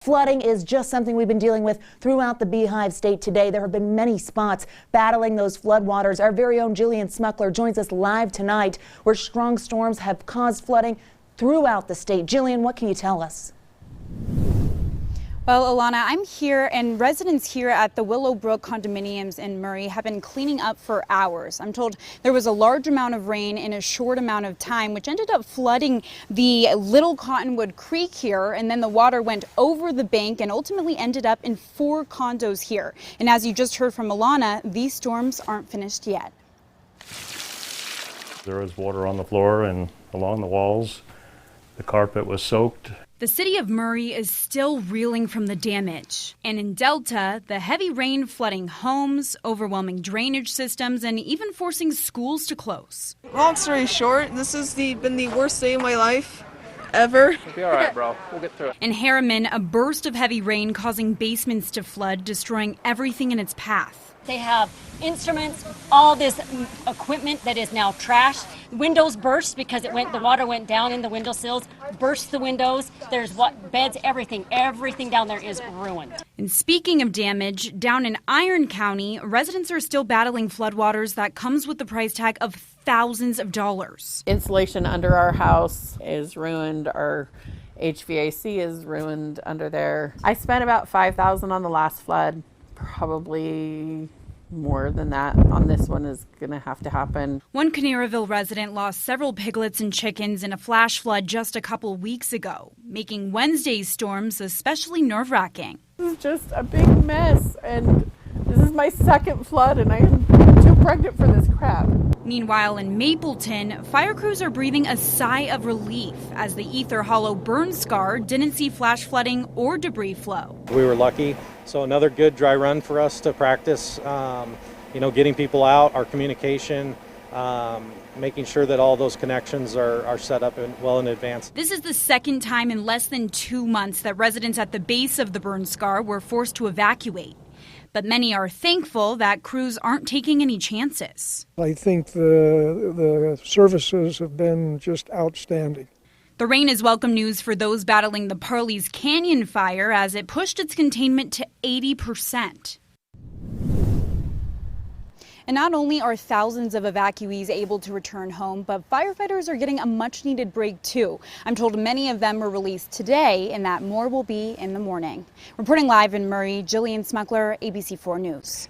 Flooding is just something we've been dealing with throughout the Beehive State today. There have been many spots battling those floodwaters. Our very own Jillian Smuckler joins us live tonight where strong storms have caused flooding throughout the state. Jillian, what can you tell us? Well, Alana, I'm here, and residents here at the Willowbrook condominiums in Murray have been cleaning up for hours. I'm told there was a large amount of rain in a short amount of time, which ended up flooding the Little Cottonwood Creek here, and then the water went over the bank and ultimately ended up in 4 condos here. And as you just heard from Alana, these storms aren't finished yet. There was water on the floor and along the walls. The carpet was soaked. The city of Murray is still reeling from the damage. And in Delta, the heavy rain flooding homes, overwhelming drainage systems, and even forcing schools to close. Long story short, this has been the worst day of my life ever. It'll be all right, bro. We'll get through it. In Harriman, a burst of heavy rain causing basements to flood, destroying everything in its path. They have instruments, all this equipment that is now trashed. Windows burst because the water went down in the windowsills, burst the windows. There's beds, everything down there is ruined. And speaking of damage, down in Iron County, residents are still battling floodwaters that comes with the price tag of thousands of dollars. Insulation under our house is ruined. Our HVAC is ruined under there. I spent about $5,000 on the last flood. Probably more than that on this one is going to have to happen. One Canaryville resident lost several piglets and chickens in a flash flood just a couple weeks ago, making Wednesday's storms especially nerve-wracking. This is just a big mess, and this is my second flood, and I am too pregnant for this crap. Meanwhile, in Mapleton, fire crews are breathing a sigh of relief as the Ether Hollow burn scar didn't see flash flooding or debris flow. We were lucky, so another good dry run for us to practice, getting people out, our communication, making sure that all those connections are set up well in advance. This is the second time in less than 2 months that residents at the base of the burn scar were forced to evacuate. But many are thankful that crews aren't taking any chances. I think the services have been just outstanding. The rain is welcome news for those battling the Parley's Canyon fire as it pushed its containment to 80%. And not only are thousands of evacuees able to return home, but firefighters are getting a much-needed break, too. I'm told many of them were released today and that more will be in the morning. Reporting live in Murray, Jillian Smuckler, ABC4 News.